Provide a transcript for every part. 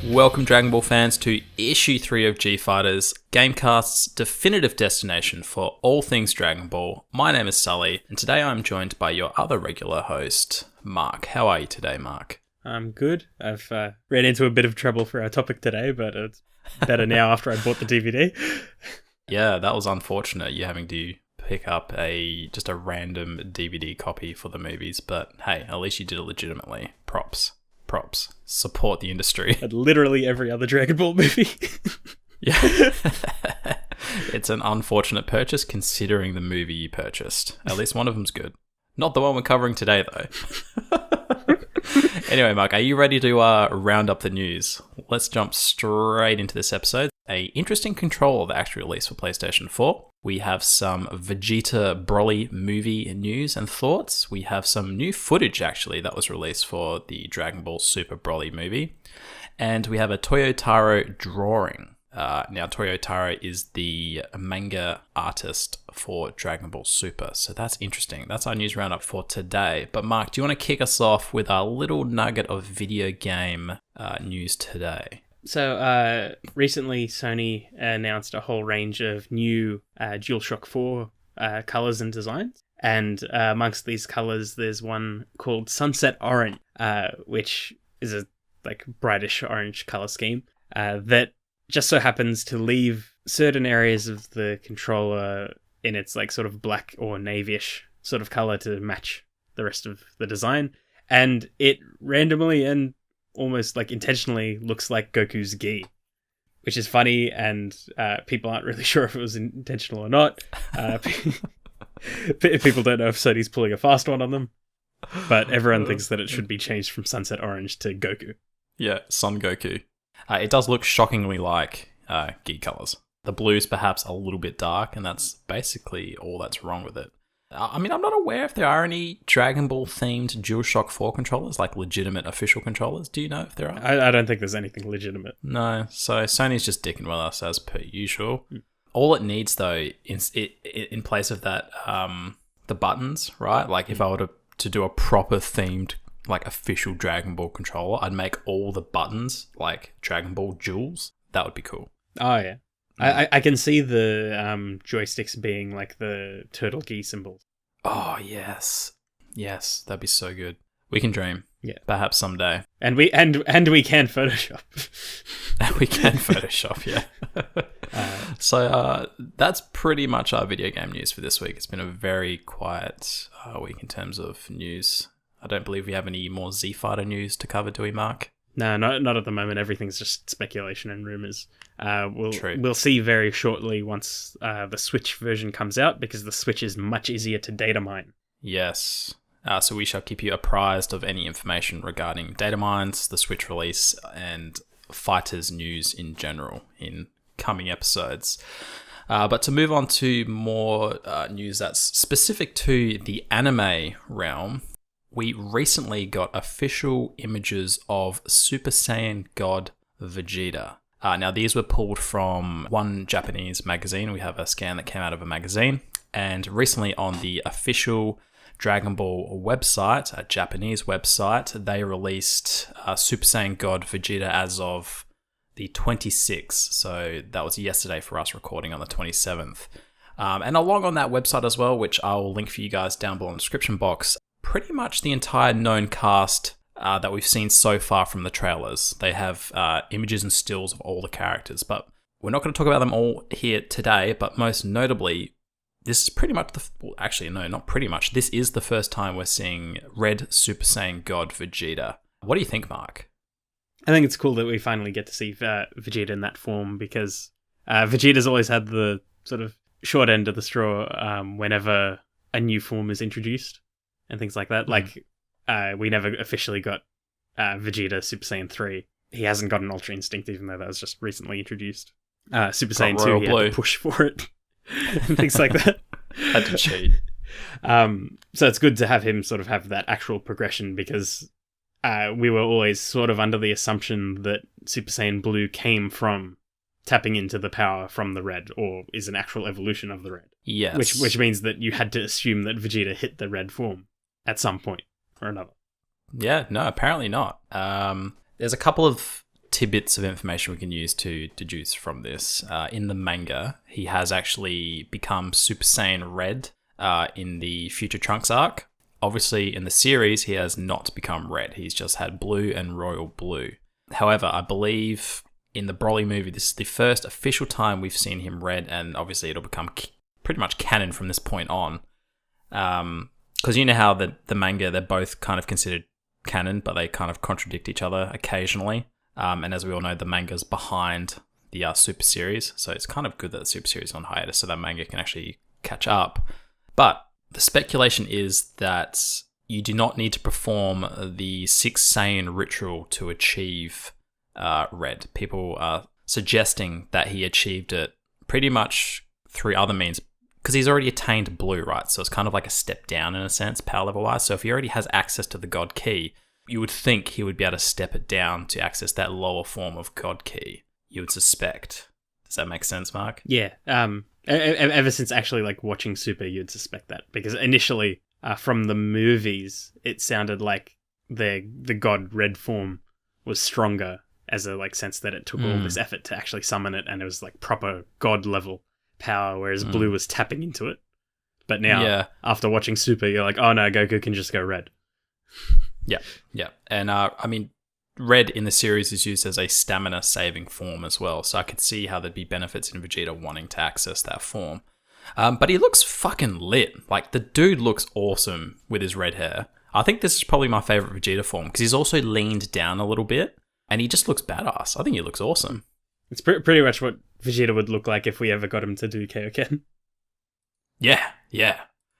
Welcome, Dragon Ball fans, to Issue 3 of G-Fighters, Gamecast's definitive destination for all things Dragon Ball. My name is Sully, and today I'm joined by your other regular host, Mark. How are you today, Mark? I'm good. I've ran into a bit of trouble for our topic today, but it's better now after I bought the DVD. Yeah, that was unfortunate, you having to pick up just a random DVD copy for the movies, but hey, at least you did it legitimately. Props. Support the industry. And literally every other Dragon Ball movie. Yeah. It's an unfortunate purchase considering the movie you purchased. At least one of them's good. Not the one we're covering today, though. Anyway, Mark, are you ready to round up the news? Let's jump straight into this episode. An interesting controller that actually released for PlayStation 4. We have some Vegeta Broly movie news and thoughts. We have some new footage, actually, that was released for the Dragon Ball Super Broly movie. And we have a Toyotaro drawing. Now, Toyotaro is the manga artist for Dragon Ball Super, so that's interesting. That's our news roundup for today. But Mark, do you want to kick us off with our little nugget of video game news today? So, recently Sony announced a whole range of new DualShock 4 colours and designs. And amongst these colours, there's one called Sunset Orange, which is a brightish orange colour scheme that just so happens to leave certain areas of the controller in its sort of black or navyish sort of colour to match the rest of the design. And it randomly and almost intentionally looks like Goku's gi, which is funny, and people aren't really sure if it was intentional or not. People don't know if Sony's pulling a fast one on them, but everyone thinks that it should be changed from Sunset Orange to Goku. Yeah, Son Goku. It does look shockingly like gi colours. The blue's perhaps a little bit dark, and that's basically all that's wrong with it. I mean, I'm not aware if there are any Dragon Ball themed DualShock 4 controllers, legitimate official controllers. Do you know if there are? I don't think there's anything legitimate. No, so Sony's just dicking with us as per usual. All it needs, though, in place of that, the buttons, right? If I were to do a proper themed, official Dragon Ball controller, I'd make all the buttons Dragon Ball jewels. That would be cool. Oh, yeah. I can see the joysticks being the turtle gi symbols. Oh, yes. Yes, that'd be so good. We can dream. Yeah. Perhaps someday. And we can Photoshop. We can Photoshop, yeah. So that's pretty much our video game news for this week. It's been a very quiet week in terms of news. I don't believe we have any more Z-Fighter news to cover, do we, Mark? No, not at the moment. Everything's just speculation and rumors. True. We'll see very shortly once the Switch version comes out, because the Switch is much easier to data mine. Yes. So we shall keep you apprised of any information regarding data mines, the Switch release, and Fighters news in general in coming episodes. But to move on to more news that's specific to the anime realm, we recently got official images of Super Saiyan God Vegeta. Now, these were pulled from one Japanese magazine. We have a scan that came out of a magazine. And recently on the official Dragon Ball website, a Japanese website, they released Super Saiyan God Vegeta as of the 26th. So that was yesterday for us, recording on the 27th. And along on that website as well, which I'll link for you guys down below in the description box, pretty much the entire known cast that we've seen so far from the trailers. They have images and stills of all the characters, but we're not going to talk about them all here today. But most notably, this is pretty much this is the first time we're seeing Red Super Saiyan God Vegeta. What do you think, Mark? I think it's cool that we finally get to see Vegeta in that form, because Vegeta's always had the sort of short end of the straw whenever a new form is introduced and things like that. We never officially got Vegeta Super Saiyan 3. He hasn't got an Ultra Instinct, even though that was just recently introduced. Super Saiyan 2, he had to push for it. And things like that. Had to cheat. So it's good to have him sort of have that actual progression, because we were always sort of under the assumption that Super Saiyan Blue came from tapping into the power from the red, or is an actual evolution of the red. Yes. Which means that you had to assume that Vegeta hit the red form at some point or another. Yeah, no, apparently not. There's a couple of tidbits of information we can use to deduce from this. In the manga, he has actually become Super Saiyan Red in the Future Trunks arc. Obviously, in the series, he has not become red. He's just had blue and royal blue. However, I believe in the Broly movie, this is the first official time we've seen him red, and obviously it'll become pretty much canon from this point on. Because you know how the manga, they're both kind of considered canon, but they kind of contradict each other occasionally. And as we all know, the manga's behind the Super Series, so it's kind of good that the Super Series is on hiatus, so that manga can actually catch up. But the speculation is that you do not need to perform the 6 Saiyan ritual to achieve red. People are suggesting that he achieved it pretty much through other means, because he's already attained blue, right? So it's kind of like a step down in a sense, power level wise. So if he already has access to the God Key, you would think he would be able to step it down to access that lower form of God Key. You would suspect. Does that make sense, Mark? Yeah. Ever since actually like watching Super, you'd suspect that, because initially from the movies, it sounded like the God Red form was stronger, as a like sense that it took all this effort to actually summon it, and it was like proper God level power, whereas Blue was tapping into it. But now, after watching Super, you're like, oh no, Goku can just go red. Yeah. And I mean, red in the series is used as a stamina saving form as well, so I could see how there'd be benefits in Vegeta wanting to access that form. But he looks fucking lit. Like, the dude looks awesome with his red hair. I think this is probably my favorite Vegeta form, because he's also leaned down a little bit, and he just looks badass. I think he looks awesome. It's pretty much what Vegeta would look like if we ever got him to do Kaioken. Yeah.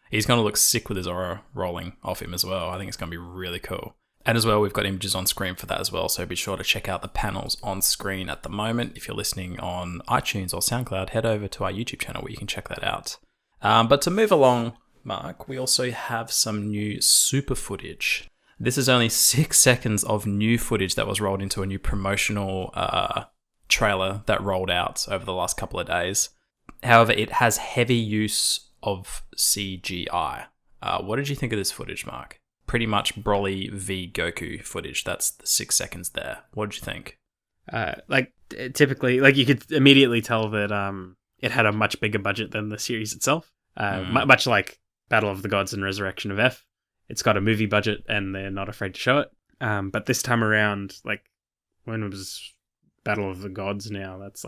He's going to look sick with his aura rolling off him as well. I think it's going to be really cool. And as well, we've got images on screen for that as well, so be sure to check out the panels on screen at the moment. If you're listening on iTunes or SoundCloud, head over to our YouTube channel where you can check that out. But to move along, Mark, we also have some new Super footage. This is only 6 seconds of new footage that was rolled into a new promotional trailer that rolled out over the last couple of days. However, it has heavy use of CGI. What did you think of this footage, Mark? Pretty much Broly v Goku footage. That's the 6 seconds there. What did you think? Typically, you could immediately tell that it had a much bigger budget than the series itself. Much like Battle of the Gods and Resurrection of F. It's got a movie budget and they're not afraid to show it. But this time around, when was Battle of the Gods now? That's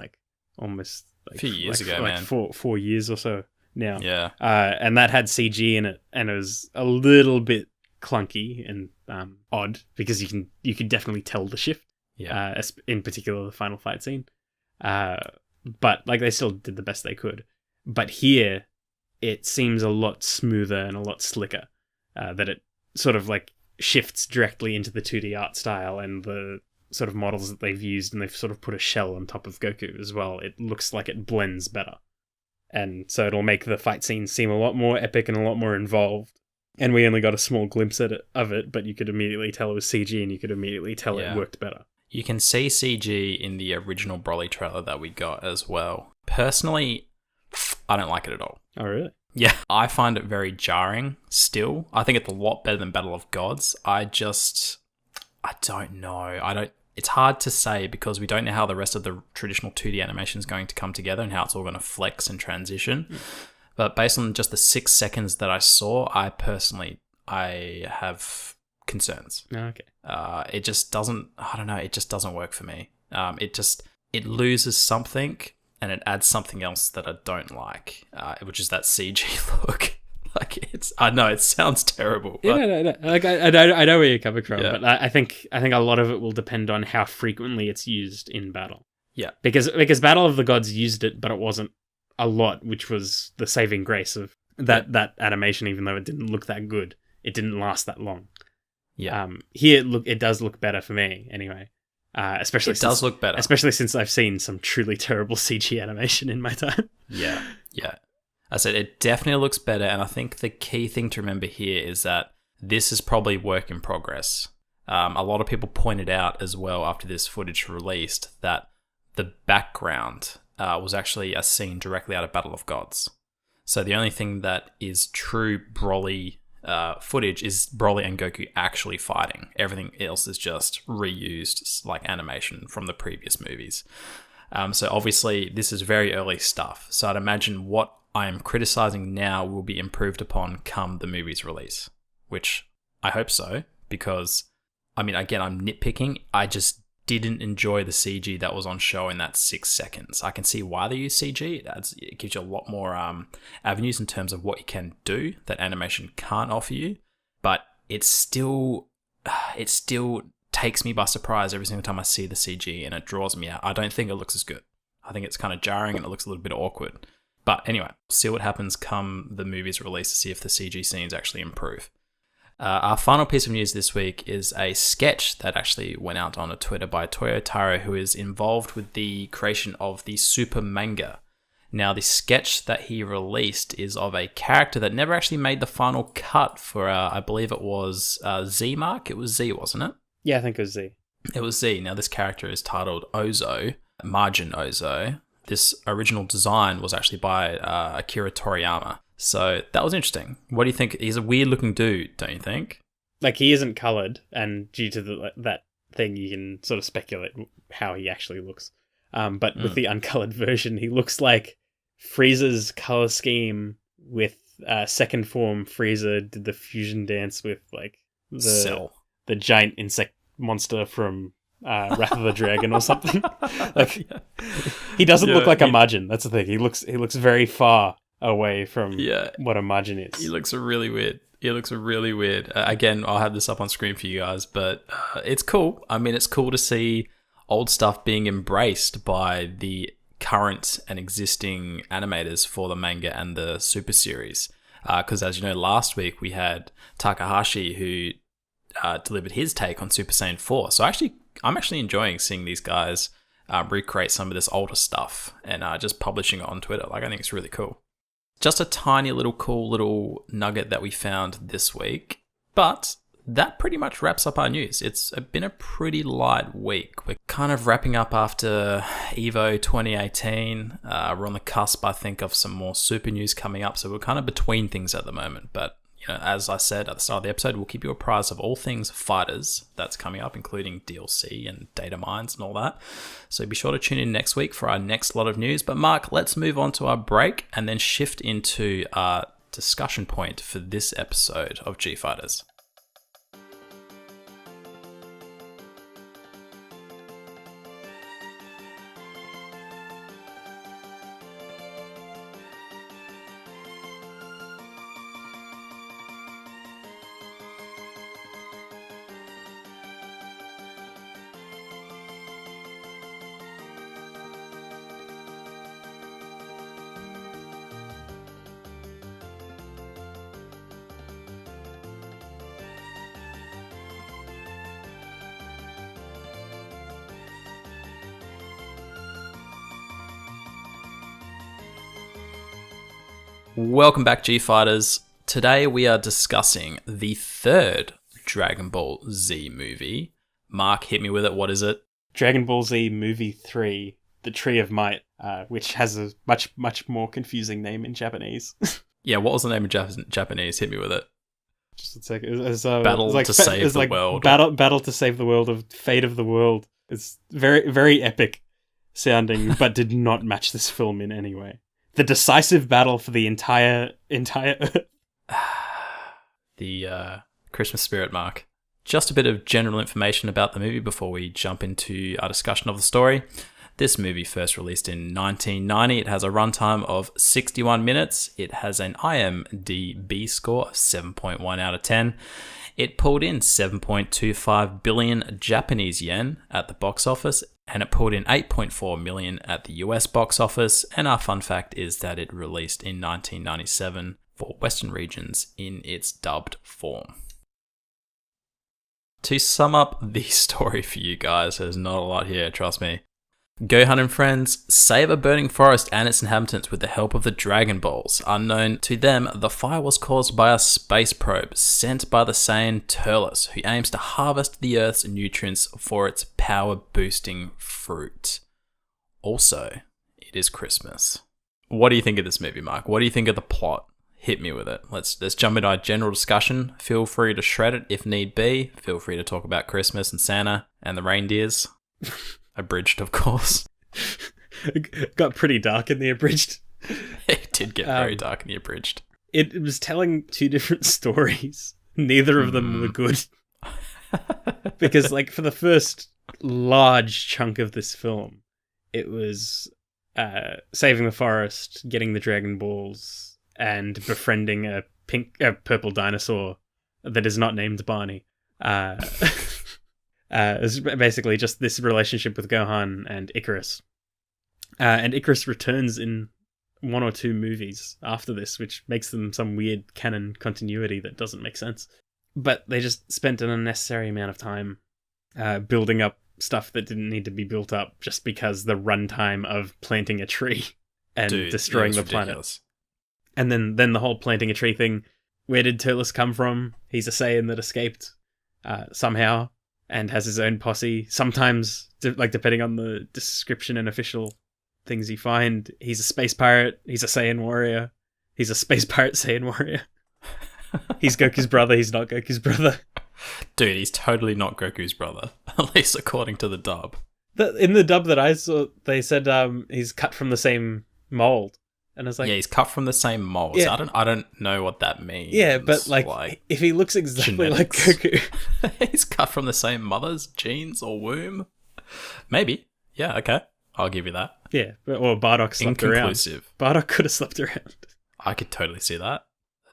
almost a few years ago, man. 4 years or so now. Yeah. And that had CG in it, and it was a little bit clunky and odd, because you could definitely tell the shift. Yeah. In particular, the final fight scene. But they still did the best they could. But here, it seems a lot smoother and a lot slicker. That it sort of shifts directly into the 2D art style and the sort of models that they've used, and they've sort of put a shell on top of Goku as well. It looks like it blends better. And so it'll make the fight scene seem a lot more epic and a lot more involved. And we only got a small glimpse of it, but you could immediately tell it was CG, and you could immediately tell it worked better. You can see CG in the original Broly trailer that we got as well. Personally, I don't like it at all. Oh, really? Yeah, I find it very jarring still. I think it's a lot better than Battle of Gods. I don't know. It's hard to say, because we don't know how the rest of the traditional 2D animation is going to come together and how it's all going to flex and transition. But based on just the 6 seconds that I saw, I have concerns. Okay. It just doesn't, I don't know, it just doesn't work for me. It loses something and it adds something else that I don't like, which is that CG look. I know it sounds terrible. But... Yeah, no. I know where you're coming from, but I think a lot of it will depend on how frequently it's used in battle. Yeah, because Battle of the Gods used it, but it wasn't a lot, which was the saving grace of that animation. Even though it didn't look that good, it didn't last that long. Yeah. Here it does look better for me anyway. Especially since I've seen some truly terrible CG animation in my time. Yeah. I said it definitely looks better, and I think the key thing to remember here is that this is probably work in progress. A lot of people pointed out as well after this footage released that the background was actually a scene directly out of Battle of Gods. So the only thing that is true Broly footage is Broly and Goku actually fighting. Everything else is just reused like animation from the previous movies. So obviously this is very early stuff. So I'd imagine what I am criticizing now will be improved upon come the movie's release, which I hope so, because, I mean, again, I'm nitpicking. I just didn't enjoy the CG that was on show in that 6 seconds. I can see why they use CG. It gives you a lot more avenues in terms of what you can do that animation can't offer you, but it still takes me by surprise every single time I see the CG, and it draws me out. I don't think it looks as good. I think it's kind of jarring and it looks a little bit awkward. But anyway, see what happens come the movie's release to see if the CG scenes actually improve. Our final piece of news this week is a sketch that actually went out on a Twitter by Toyo Taro, who is involved with the creation of the Super manga. Now, the sketch that he released is of a character that never actually made the final cut for, I believe it was Z Mark. It was Z, wasn't it? Yeah, I think it was Z. It was Z. Now, this character is titled Ozo, Margin Ozo. This original design was actually by Akira Toriyama. So that was interesting. What do you think? He's a weird looking dude, don't you think? Like, he isn't coloured, and due to that thing, you can sort of speculate how he actually looks. But with the uncoloured version, he looks like Frieza's colour scheme with second form Frieza did the fusion dance with, like, the giant insect monster from Wrath of the Dragon or something. Like, he doesn't look like a Majin. That's the thing. He looks very far away from what a Majin is. He looks really weird. Again, I'll have this up on screen for you guys, but it's cool. I mean, it's cool to see old stuff being embraced by the current and existing animators for the manga and the Super series. Because as you know, last week we had Takahashi, who delivered his take on Super Saiyan 4. So I'm actually enjoying seeing these guys recreate some of this older stuff and just publishing it on Twitter. Like, I think it's really cool. Just a tiny little cool little nugget that we found this week. But that pretty much wraps up our news. It's been a pretty light week. We're kind of wrapping up after EVO 2018. We're on the cusp, I think, of some more super news coming up. So we're kind of between things at the moment. But as I said at the start of the episode, we'll keep you apprised of all things fighters that's coming up, including DLC and data mines and all that. So be sure to tune in next week for our next lot of news. But Mark, let's move on to our break and then shift into our discussion point for this episode of G Fighters. Welcome back, G Fighters. Today we are discussing the third Dragon Ball Z movie. Mark, hit me with it. What is it? Dragon Ball Z Movie 3, The Tree of Might, which has a much more confusing name in Japanese. Yeah, what was the name in Japanese? Hit me with it. Just a second. Battle to Save the World. Battle to Save the World, of Fate of the World. It's very, very epic sounding, but did not match this film in any way. The decisive battle for the entire Earth. The Christmas spirit, Mark. Just a bit of general information about the movie before we jump into our discussion of the story. This movie first released in 1990. It has a runtime of 61 minutes. It has an IMDb score of 7.1 out of 10. It pulled in 7.25 billion Japanese yen at the box office, and it pulled in 8.4 million at the US box office. And our fun fact is that it released in 1997 for Western regions in its dubbed form. To sum up the story for you guys, there's not a lot here, trust me. Gohan and friends save a burning forest and its inhabitants with the help of the Dragon Balls. Unknown to them, the fire was caused by a space probe sent by the Saiyan Turles, who aims to harvest the Earth's nutrients for its power-boosting fruit. Also, it is Christmas. What do you think of this movie, Mark? What do you think of the plot? hit me with it. Let's jump into our general discussion. Feel free to shred it if need be. Feel free to talk about Christmas and Santa and the reindeers. Abridged, of course. It got pretty dark in the abridged. It did get very dark in the abridged. It was telling two different stories. Neither of them were good. Because, like, for the first large chunk of this film, it was saving the forest, getting the Dragon Balls, and befriending a purple dinosaur that is not named Barney. It's basically just this relationship with Gohan and Icarus. And Icarus returns in one or two movies after this, which makes them some weird canon continuity that doesn't make sense. But they just spent an unnecessary amount of time building up stuff that didn't need to be built up just because the runtime of planting a tree and destroying the planet. And then the whole planting a tree thing, where did Turles come from? He's a Saiyan that escaped somehow and has his own posse. Sometimes, depending on the description and official things you find, he's a space pirate, he's a Saiyan warrior, he's a space pirate Saiyan warrior. He's Goku's brother, he's not Goku's brother. Dude, he's totally not Goku's brother, at least according to the dub. In the dub that I saw, they said he's cut from the same mold. And I was like, yeah, he's cut from the same mold. Yeah. So I don't know what that means. Yeah, but like if he looks exactly genetics. like Goku, he's cut from the same mother's genes or womb. Maybe. Yeah, okay. I'll give you that. Yeah, or Bardock slept around. Inconclusive. Bardock could have slept around. I could totally see that.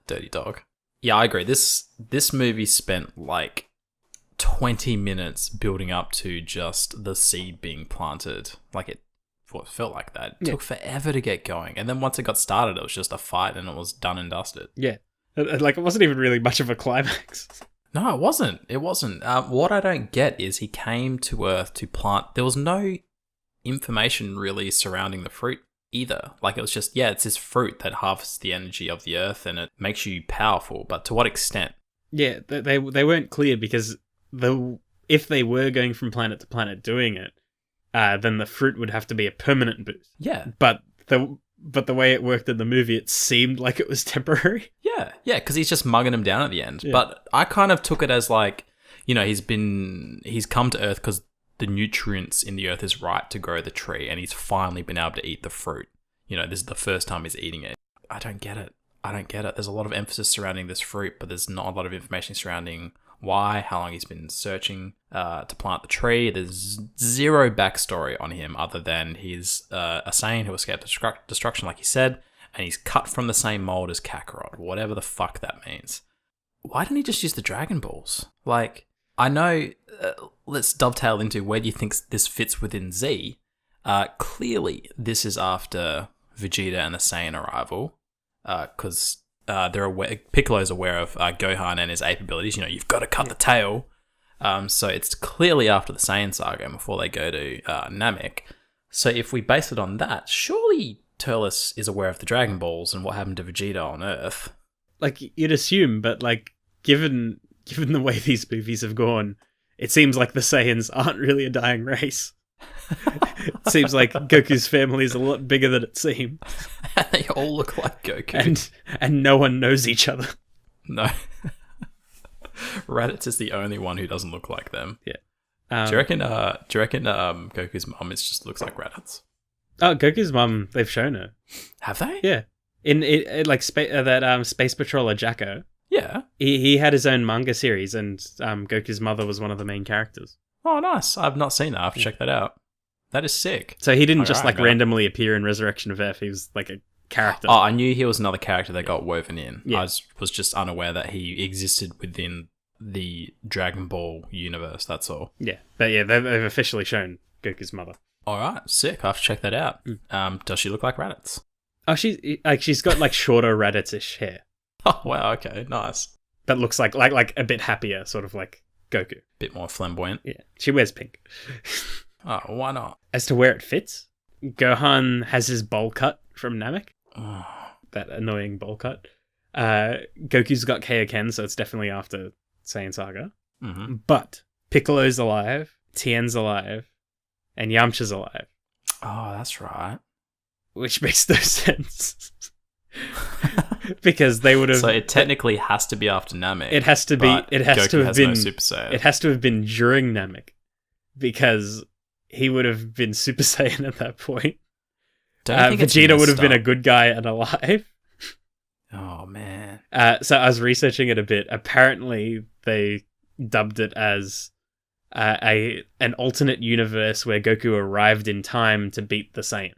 Dirty dog. Yeah, I agree. This movie spent like 20 minutes building up to just the seed being planted. Like it felt like that. It took forever to get going. And then once it got started, it was just a fight and it was done and dusted. Yeah. Like it wasn't even really much of a climax. No, it wasn't. It wasn't. What I don't get is he came to Earth to plant. There was no information really surrounding the fruit either. Like it was just, it's this fruit that harvests the energy of the Earth and it makes you powerful. But to what extent? Yeah, they weren't clear because if they were going from planet to planet doing it, then the fruit would have to be a permanent boost. Yeah. But the way it worked in the movie, it seemed like it was temporary. Yeah, because he's just mugging him down at the end. Yeah. But I kind of took it as like, he's come to Earth because the nutrients in the Earth is right to grow the tree, and he's finally been able to eat the fruit. This is the first time he's eating it. I don't get it. There's a lot of emphasis surrounding this fruit, but there's not a lot of information surrounding why, how long he's been searching to plant the tree. There's zero backstory on him other than he's a Saiyan who escaped destruction, like he said, and he's cut from the same mold as Kakarot, whatever the fuck that means. Why didn't he just use the Dragon Balls? Like, I know, let's dovetail into where do you think this fits within Z? Clearly, this is after Vegeta and the Saiyan arrival, because Piccolo's aware of Gohan and his ape abilities. You've got to cut the tail. So it's clearly after the Saiyan saga and before they go to Namek. So if we base it on that, surely Turles is aware of the Dragon Balls and what happened to Vegeta on Earth. Like, you'd assume, but like, given the way these movies have gone, it seems like the Saiyans aren't really a dying race. It seems like Goku's family is a lot bigger than it seems. They all look like Goku. And no one knows each other. No. Raditz is the only one who doesn't look like them. Yeah. Do you reckon Goku's mum just looks like Raditz? Oh, Goku's mum, they've shown her. Have they? Yeah. In like that Space Patroller Jacko. Yeah. He had his own manga series, and Goku's mother was one of the main characters. Oh, nice. I've not seen that. I have to check that out. That is sick. So he didn't randomly appear in Resurrection of F. He was like a character. Oh, I knew he was another character that got woven in. Yeah. I was just unaware that he existed within the Dragon Ball universe, that's all. Yeah. But yeah, they've officially shown Goku's mother. All right, sick. I have to check that out. Does she look like Raditz? Oh, she's got like shorter Raditz-ish hair. Oh, wow, okay, nice. That looks like a bit happier, sort of like Goku. Bit more flamboyant. Yeah. She wears pink. Oh, why not? As to where it fits, Gohan has his bowl cut from Namek. Oh. That annoying bowl cut. Goku's got Kaioken, so it's definitely after Saiyan Saga. Mm-hmm. But Piccolo's alive, Tien's alive, and Yamcha's alive. Oh, that's right. Which makes no sense. because they would have. So it technically has to be after Namek. It has to be. but It has Goku to have has been. no Super Saiyan. It has to have been during Namek, because he would have been Super Saiyan at that point. Don't you think it's Vegeta would have messed been a up? good guy and alive. Oh man. So I was researching it a bit. Apparently, they dubbed it as an alternate universe where Goku arrived in time to beat the Saiyans,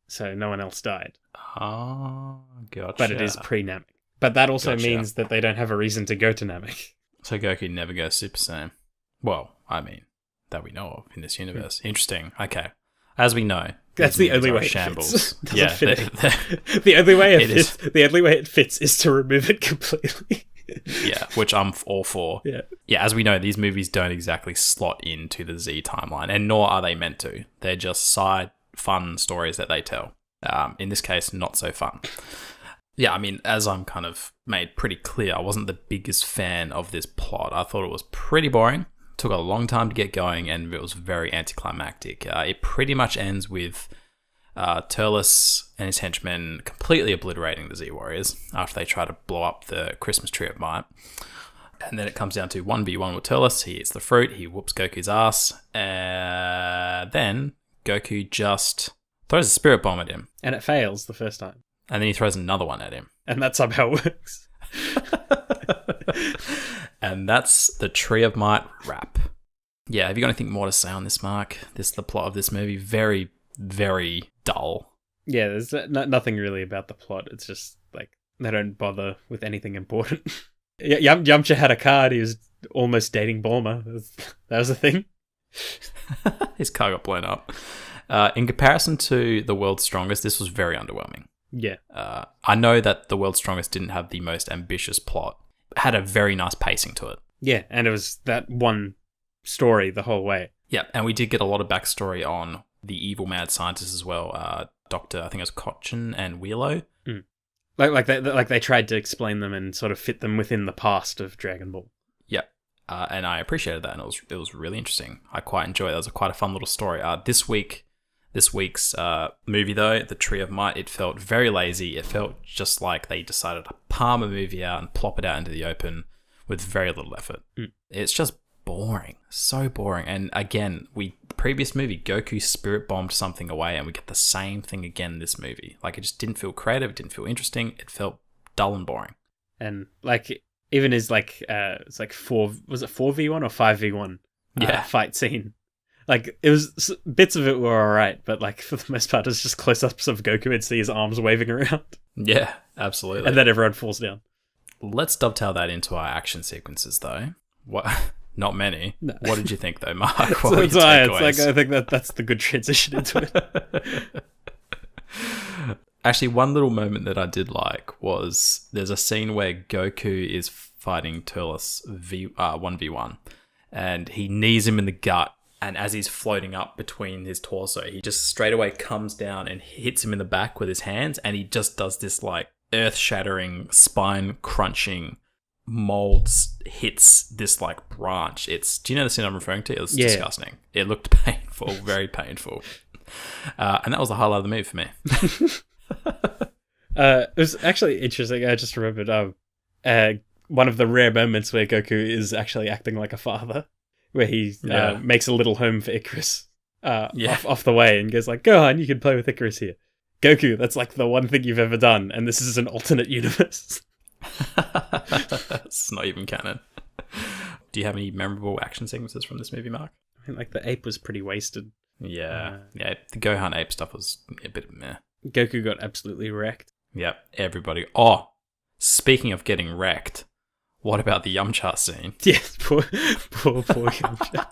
so no one else died. Oh, gotcha. But it is pre-Namek. But that also Gotcha. means that they don't have a reason to go to Namek. So Goku never goes Super Saiyan. Well, I mean, that we know of in this universe. Interesting. Okay. As we know, That's these the only movies way are it fits. shambles. Doesn't Yeah, fit they- The only way It is. the only way it fits is to remove it completely. yeah, which I'm all for. Yeah. Yeah, as we know, these movies don't exactly slot into the Z timeline, and nor are they meant to. They're just side fun stories that they tell. In this case, not so fun. Yeah, I mean, as I'm kind of made pretty clear, I wasn't the biggest fan of this plot. I thought it was pretty boring. Took a long time to get going, and it was very anticlimactic. It pretty much ends with Turles and his henchmen completely obliterating the Z Warriors after they try to blow up the Christmas tree at Might. And then it comes down to 1v1 with Turles. He eats the fruit, he whoops Goku's ass, and then Goku just throws a spirit bomb at him. And it fails the first time. And then he throws another one at him. And that's somehow works. And that's the Tree of Might wrap. Yeah, have you got anything more to say on this, Mark? The plot of this movie, very, very dull. Yeah, there's nothing really about the plot. It's just like they don't bother with anything important. Yamcha had a card. He was almost dating Bulma. That was a thing. His car got blown up. In comparison to The World's Strongest, this was very underwhelming. Yeah. I know that The World's Strongest didn't have the most ambitious plot. It had a very nice pacing to it. Yeah, and it was that one story the whole way. Yeah, and we did get a lot of backstory on the evil mad scientists as well. Dr. I think it was Cochin and Wheelo. Like they tried to explain them and sort of fit them within the past of Dragon Ball. Yeah, and I appreciated that, and it was really interesting. I quite enjoyed it. That was quite a fun little story. This week's movie, though, The Tree of Might, it felt very lazy. It felt just like they decided to palm a movie out and plop it out into the open with very little effort. It's just boring. So boring. And again, previous movie, Goku spirit bombed something away, and we get the same thing again in this movie. Like, it just didn't feel creative. It didn't feel interesting. It felt dull and boring. And like even his it's like 4v1 or 5v1 fight scene. Like, it was bits of it were alright, but like for the most part, it's just close-ups of Goku and see his arms waving around, Yeah, absolutely. and then everyone falls down. Let's dovetail that into our action sequences, though. What? Not many. No. What did you think, though, Mark? What So were your it's why it's takeaways? like I think that's the good transition into it. Actually, one little moment that I did like was there's a scene where Goku is fighting Turles 1v1, and he knees him in the gut. And as he's floating up between his torso, he just straight away comes down and hits him in the back with his hands. And he just does this like earth-shattering, spine-crunching molds hits this like branch. Do you know the scene I'm referring to? It was disgusting. It looked painful, very painful. And that was the highlight of the movie for me. It was actually interesting. I just remembered one of the rare moments where Goku is actually acting like a father, where he makes a little home for Icarus off the way and goes like, "Go on, you can play with Icarus here." Goku, that's like the one thing you've ever done, and this is an alternate universe. It's not even canon. Do you have any memorable action sequences from this movie, Mark? I mean, like the ape was pretty wasted. Yeah. The Gohan ape stuff was a bit meh. Goku got absolutely wrecked. Yep, everybody. Oh, speaking of getting wrecked, what about the Yamcha scene? Yes, poor Yamcha.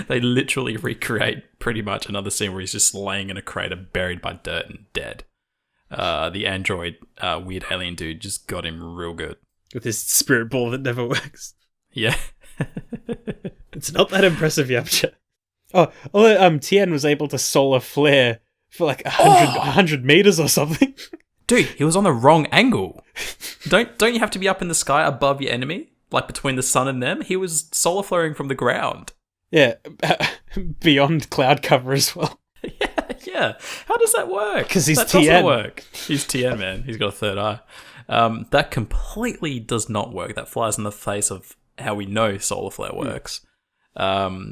They literally recreate pretty much another scene where he's just laying in a crater buried by dirt and dead. The android, weird alien dude, just got him real good. With his spirit ball that never works. Yeah. It's not that impressive, Yamcha. Although Tien was able to solar flare for like 100 meters or something. Dude, he was on the wrong angle. Don't you have to be up in the sky above your enemy? Like between the sun and them? He was solar flaring from the ground. Yeah, beyond cloud cover as well. Yeah. How does that work? 'Cause he's that TN. doesn't work. He's TN, man. He's got a third eye. That completely does not work. That flies in the face of how we know solar flare works,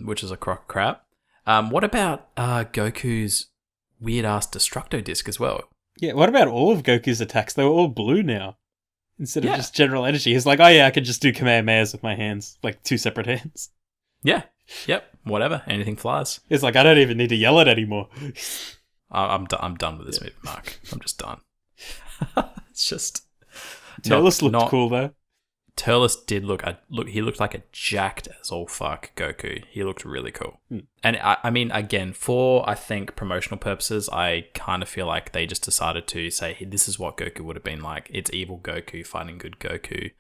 which is a crock of crap. What about Goku's weird-ass Destructo disc as well? Yeah, what about all of Goku's attacks? They were all blue now. Instead of just general energy. He's like, oh yeah, I could just do Kamehamehas with my hands. Like, 2 separate hands. Yeah. Yep. Whatever. Anything flies. It's like, I don't even need to yell it anymore. I'm done with this movie, Mark. I'm just done. It's just... Turles looked cool, though. Turles did he looked like a jacked as all fuck Goku. He looked really cool. And I mean, again, for, I think, promotional purposes, I kind of feel like they just decided to say, hey, this is what Goku would have been like. It's evil Goku fighting good Goku.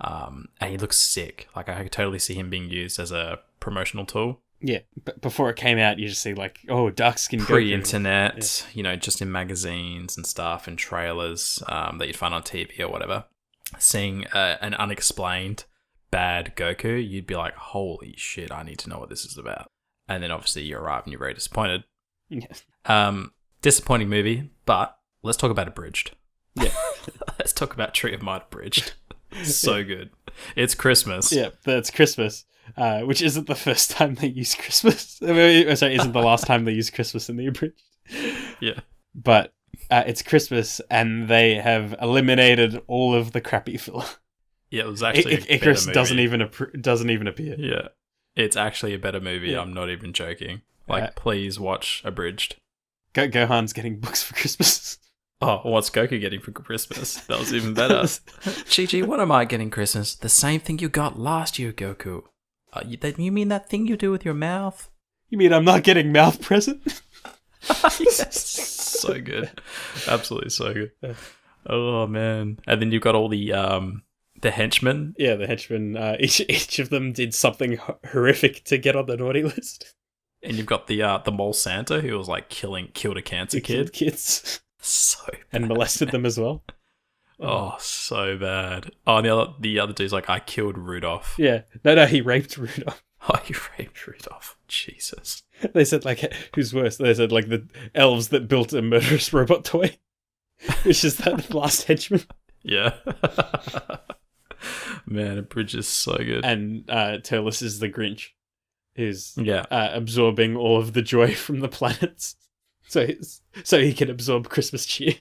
And he looks sick. Like, I could totally see him being used as a promotional tool. Yeah, but before it came out, you just see, like, oh, dark skin Goku. Pre-internet, just in magazines and stuff and trailers that you'd find on TV or whatever. Seeing an unexplained bad Goku, you'd be like, holy shit, I need to know what this is about. And then obviously you arrive and you're very disappointed. Yes. Disappointing movie, but let's talk about Abridged. Yeah. Let's talk about Tree of Might Abridged. So good. It's Christmas. Yeah, it's Christmas, which isn't the first time they use Christmas. Isn't the last time they use Christmas in the Abridged. Yeah. But it's Christmas, and they have eliminated all of the crappy filler. Yeah, it was actually Icarus doesn't even appear. Yeah, it's actually a better movie. Yeah. I'm not even joking. Like, please watch Abridged. Gohan's getting books for Christmas. Oh, what's Goku getting for Christmas? That was even better. Chi-Chi, what am I getting Christmas? The same thing you got last year, Goku. You mean that thing you do with your mouth? You mean I'm not getting mouth present? Yes, so good. Absolutely so good. Oh, man. And then you've got all the henchmen. Yeah, the henchmen. Each of them did something horrific to get on the naughty list. And you've got the mole Santa who was like killed a cancer kid. Killed kids. So bad. And molested them as well. Oh, so bad. Oh, and the other dude's like, I killed Rudolph. Yeah. No, he raped Rudolph. Oh, you raped Rudolph. Jesus. They said, like, who's worse? They said, like, the elves that built a murderous robot toy. Which is that last henchman. Yeah. Man, a bridge is so good. And Turles is the Grinch. Who's absorbing all of the joy from the planets. So he can absorb Christmas cheer.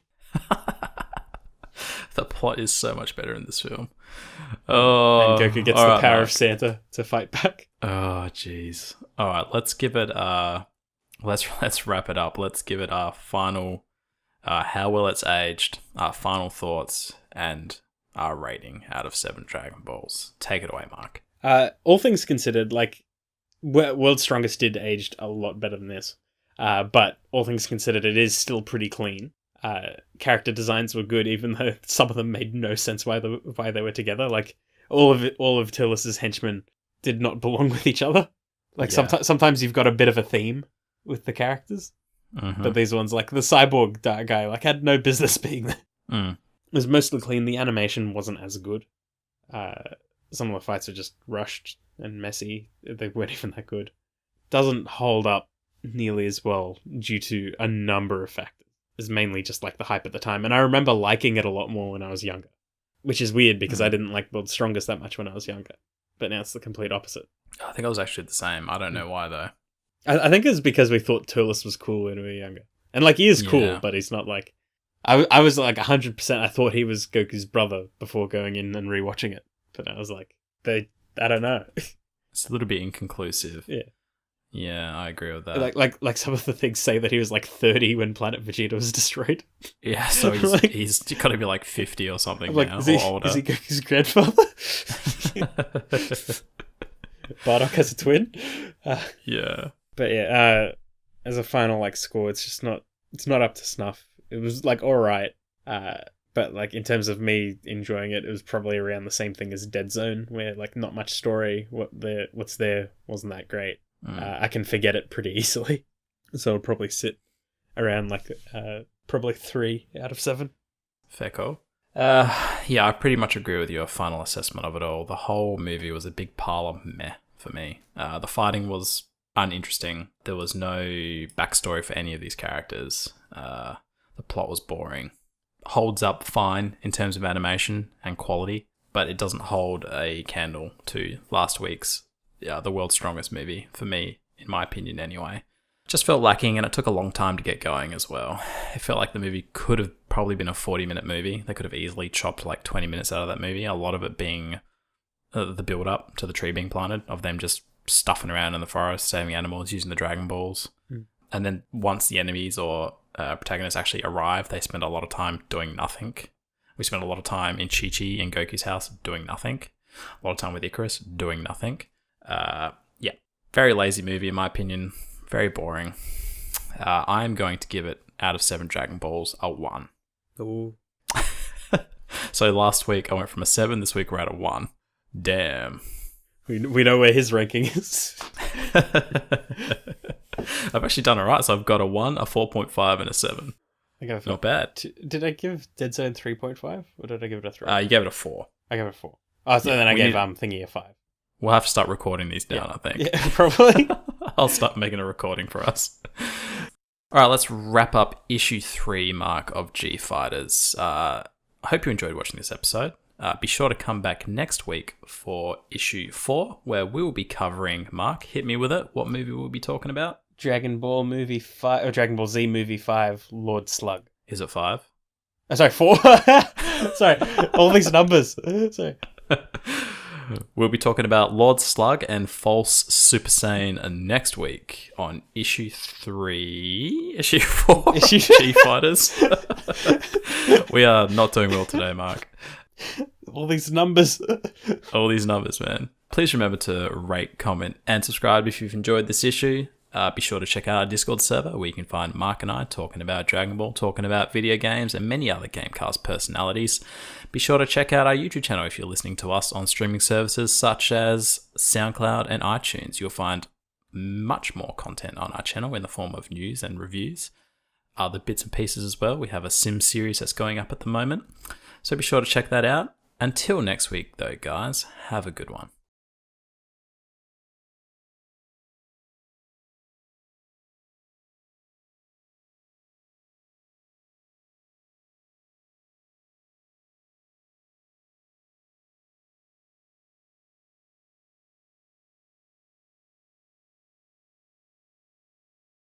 The plot is so much better in this film. Oh, and Goku gets the power of Santa to fight back. Oh, jeez. All right, let's give it. Let's wrap it up. Let's give it our final. How well it's aged. Our final thoughts and our rating out of 7 Dragon Balls. Take it away, Mark. All things considered, like, World's Strongest did aged a lot better than this. But all things considered, it is still pretty clean. Character designs were good, even though some of them made no sense why they were together. Like, all of Turles' henchmen did not belong with each other. Like, sometimes you've got a bit of a theme with the characters. Mm-hmm. But these ones, like the cyborg guy, like, had no business being there. Mm. It was mostly clean. The animation wasn't as good. Some of the fights are just rushed and messy. They weren't even that good. Doesn't hold up nearly as well due to a number of factors. It's mainly just like the hype at the time. And I remember liking it a lot more when I was younger. Which is weird because I didn't like World's Strongest that much when I was younger. But now it's the complete opposite. I think I was actually the same. I don't know why though. I think it's because we thought Turles was cool when we were younger. And like, he is cool, but he's not like... I was like 100%, I thought he was Goku's brother before going in and rewatching it. But I was like, I don't know. It's a little bit inconclusive. Yeah. Yeah, I agree with that. Like some of the things say that he was like 30 when Planet Vegeta was destroyed. Yeah, so he's got to be like 50 or something now, or older. Is he Goku's grandfather? Bardock has a twin. Yeah. But yeah, as a final like score, it's not up to snuff. It was like alright, but like in terms of me enjoying it, it was probably around the same thing as Dead Zone, where like not much story. What's there wasn't that great. I can forget it pretty easily, so it'll probably sit around like probably 3 out of 7. Fair call. Yeah, I pretty much agree with your final assessment of it all. The whole movie was a big pile of meh for me. The fighting was uninteresting. There was no backstory for any of these characters. The plot was boring. Holds up fine in terms of animation and quality, but it doesn't hold a candle to last week's The World's Strongest movie, for me, in my opinion anyway. Just felt lacking, and it took a long time to get going as well. It felt like the movie could have probably been a 40-minute movie. They could have easily chopped like 20 minutes out of that movie, a lot of it being the build-up to the tree being planted, of them just stuffing around in the forest, saving animals, using the Dragon Balls. And then once the enemies or protagonists actually arrive, they spend a lot of time doing nothing. We spent a lot of time in Chi-Chi and Goku's house doing nothing. A lot of time with Icarus doing nothing. Very lazy movie in my opinion. Very boring. I'm going to give it, out of 7 Dragon Balls, a 1. Ooh. So last week I went from a 7, this week we're at a 1. Damn. We know where his ranking is. I've actually done alright, so I've got a 1, a 4.5 and a 7. Not bad. Did I give Dead Zone 3.5 or did I give it a 3? You gave it a 4. I gave it a 4. Oh, so then I gave Thingy a 5. We'll have to start recording these down, I think. Yeah, probably. I'll start making a recording for us. Alright, let's wrap up issue 3, Mark, of G Fighters. I hope you enjoyed watching this episode. Be sure to come back next week for issue 4, where we will be covering, Mark, hit me with it, what movie we'll be talking about? Dragon Ball movie 5, or Dragon Ball Z movie 5, Lord Slug. Is it 5? Oh, sorry, 4. Sorry, all these numbers. Sorry. We'll be talking about Lord Slug and False Super Saiyan next week on issue 3, issue 4, G Fighters. We are not doing well today, Mark. All these numbers. All these numbers, man. Please remember to rate, comment, and subscribe if you've enjoyed this issue. Be sure to check out our Discord server where you can find Mark and I talking about Dragon Ball, talking about video games, and many other Gamecast personalities. Be sure to check out our YouTube channel if you're listening to us on streaming services such as SoundCloud and iTunes. You'll find much more content on our channel in the form of news and reviews, other bits and pieces as well. We have a Sim series that's going up at the moment, so be sure to check that out. Until next week, though, guys, have a good one.